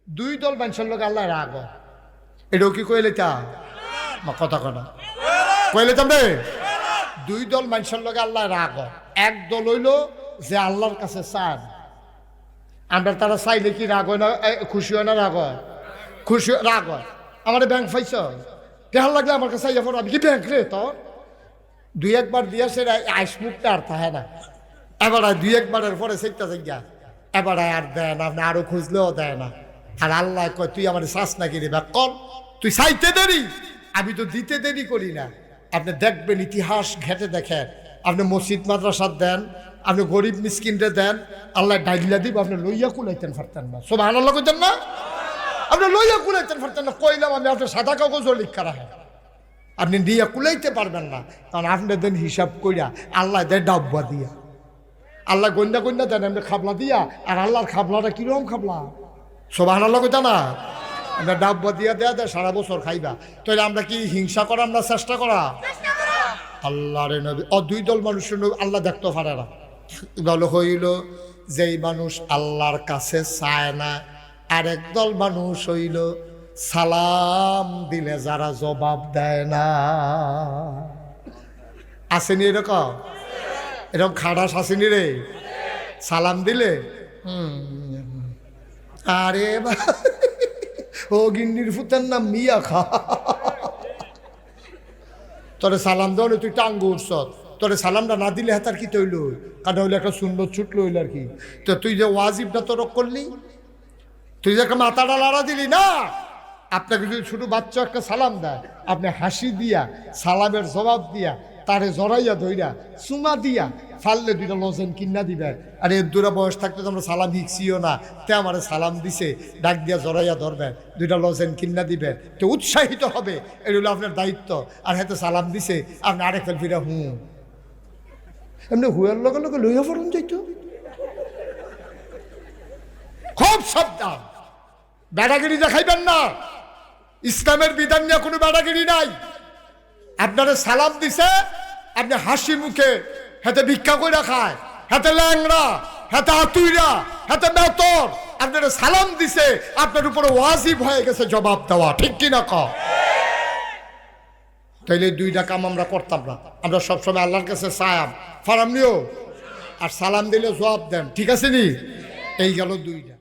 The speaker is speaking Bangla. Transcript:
দুই দল মানুষের লোক আল্লাহ রাগ হয়। এটাও কি কইলে তা কথা কথা কইলে তামরে দুই দল মানুষের লোক আল্লাহ রাগ হয়। এক দল হইল যে আল্লাহর কাছে চান, আমরা তারা চাইলে কি রাগ হয় না, খুশি হয় না রাগ হয়? খুশি রাগ হয়। আমার ব্যাংক পাইছ কেহার লাগলে আমার কাছে আমি কি ব্যাংক রে তোর দুই একবার দিয়ে সে আইসমুখটা আর থাকে না। এবার দুই একবারের পরে সেটা জায়গা এবার আর দেয় না, আপনি আরো খুঁজলেও দেয় না। আর আল্লাহ কয় তুই আমার শ্বাস নাকি রে ব্যাক কর, তুই চাইতে দেরি, আমি তো দিতে দেরি করি না। আপনি দেখবেন ইতিহাস ঘেটে দেখেন, আপনি মসজিদ মাদ্রাসা দেন, আপনি গরিব মিসকিনরে দেন, আল্লাহ ডাইলা দিব, আপনি লইয়া কুলাইতেন পারতেন না। সুবহানাল্লাহ কইতেন না? আপনি লইয়া কুলাইতেন পারতেন না। কইলাম আমি আপনার সাদা কাগজও লিখা রাখেন, আপনি নিয়ে কুলাইতে পারবেন না। কারণ আপনি দেন হিসাব কইরা, আল্লাহ দেয় ডাব্বা দিয়া, আল্লাহ গন্ডা গন্ডা দেন আপনি খাবলা দিয়া। আর আল্লাহর খাবলাটা কিরকম খাবলা? সুবহানাল্লাহ কইতা না? আমরা ডাব্বা দিয়া দেয়া দেয় সারা বছর খাইবা। তাহলে আমরা কি হিংসা করা, আমরা চেষ্টা করা? আল্লাহ রে নবী দুই দল মানুষের আল্লাহ দেখতে পারে না। দল হইল যেই মানুষ আল্লাহর কাছে চায় না, আর একদল মানুষ হইল সালাম দিলে যারা জবাব দেয় না। আসেনি এরকম? এরকম খাড়াস আসেনি রে? সালাম দিলে আরে ও গিন্নির ফুতের নাম মিয়া খা, তোরে সালাম দেওয়া তুই টাঙ্গু উঠছ, তোরে সালামটা না দিলে হাতার কি তৈল, কাটা হইলে একটা সুন্দর ছুটলো হইল আর কি। তো তুই যে ওয়াজিবটা তরক করলি, তুই যে একটা মাথাটা লাড়া দিলি না। আপনাকে যদি ছোট বাচ্চা একটা সালাম দেয়, আপনি হাসি দিয়া সালামের জবাব দিয়া তারে জড়াইয়া ধইরা চুমা দিয়া ফাললে দুইটা লজেন কিনা দিবে। আর এর দূরা বয়স থাকতে তো আমরা সালাম শিখছিও না, তে আমার সালাম দিছে ডাক দিয়া জড়াইয়া ধরবেন, দুইটা লজেন কিনা দিবেন, তো উৎসাহিত হবে। এটা হলো আপনার দায়িত্ব। আর হাতে সালাম দিছে আপনি আরেক ফেল ফিরা এমনি হুয়ার লগে লগে লইয়া পড়ুন যাইতো। খুব সাবধান, বেড়াগিরি দেখাইবেন না। ইসলামের বিধান নিয়ে কোনো বেড়াগিরি নাই। আপনারা সালাম দিছে, আপনি হাসি মুখে, হাতে ভিক্ষা করে খায়, হাতে ল্যাংড়া, হাতে আতুইরা, হাতে বেতর, আপনারা সালাম দিছে, আপনার উপরে ওয়াজিব হয়ে গেছে জবাব দেওয়া, ঠিক কিনা ক? তাইলে দুইটা কাম আমরা করতাম না। আমরা সবসময় আল্লাহর কাছে চায়াম ফারাম নিও, আর সালাম দিলে জবাব দেন, ঠিক আছে নি? এই গেল দুইটা।